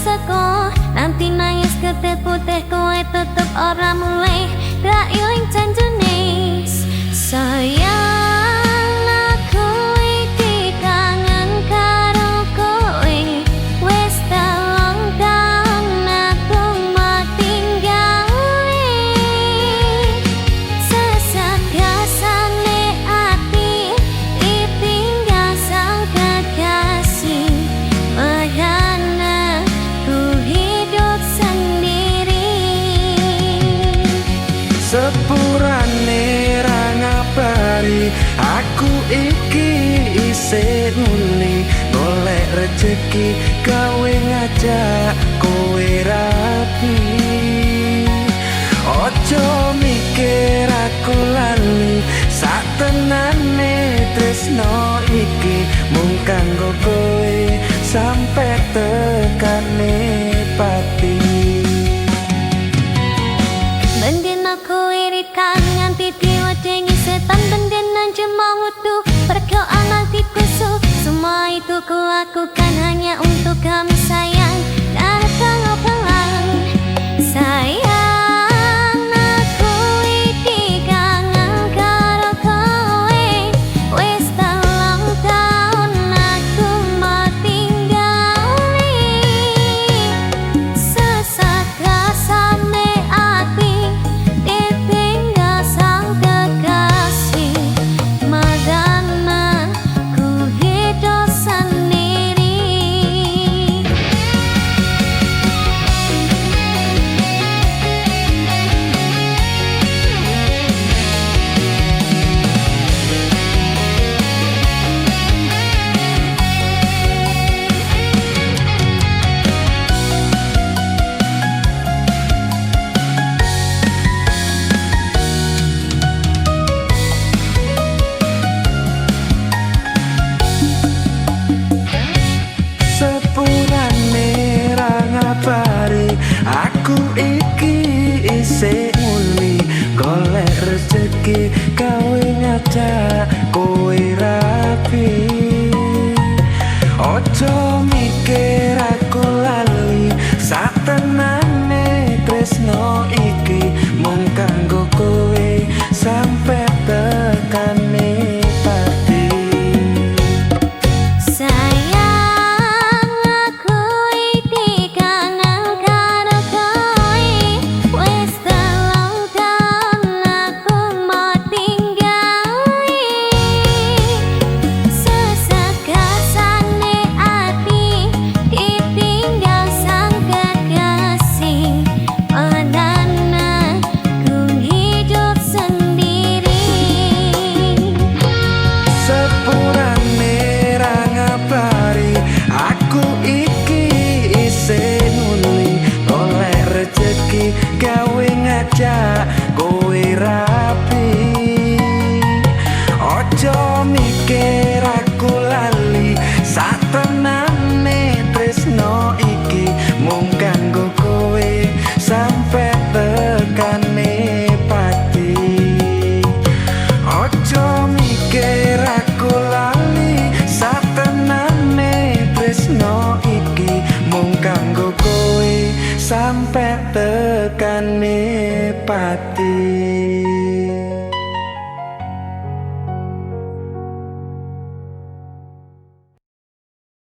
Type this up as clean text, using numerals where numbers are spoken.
seko nanti nangis ketep putih kowe tetep ora mulai ra iling janjane sayang aku iki kangen karo kowe wis telung taun aku matinggali sesakasane ati ditinggal sang kekasih makanya ku hidup sendiri sepurane ra ngabari aku iki isih muni golek rejeki gawe ngajak kowe rapi ojo mikir aku lali sak tenane tresno iki mung kanggo kowe sampe tekane pati bendina ku irikan nganti diwedengi setan bendina jemau wudu pergo anak dikusu semua itu ku lakukan hanya untuk kamu sayang karena kamu pelang sayang aku iki kangen karo kowe wis telung taun aku matinggali sesakasane ati ditinggal sang kekasih madana ku hidup sendiri sepurane ra ngabari aku iki isih muni golek rejeki gawe ngajak kowe rapi ojo mikir aku lali sak tenane tresno iki mung kanggo kowe sampe tekane pati sayang aku iki kangen karo kowe wis telung taun aku matinggali sesakasane ati ditinggal sang kekasih padana ku hidup sendiri sepurane ra ngabari aku iki isih muni golek rejeki gawe ngajak kowe rapi ojo mikir aku lali sak tenane tresno iki mung kanggo kowe sampe tekane pati ojo mikir aku lali sak tenane tresno iki mung kanggo kowe sampe tekane pati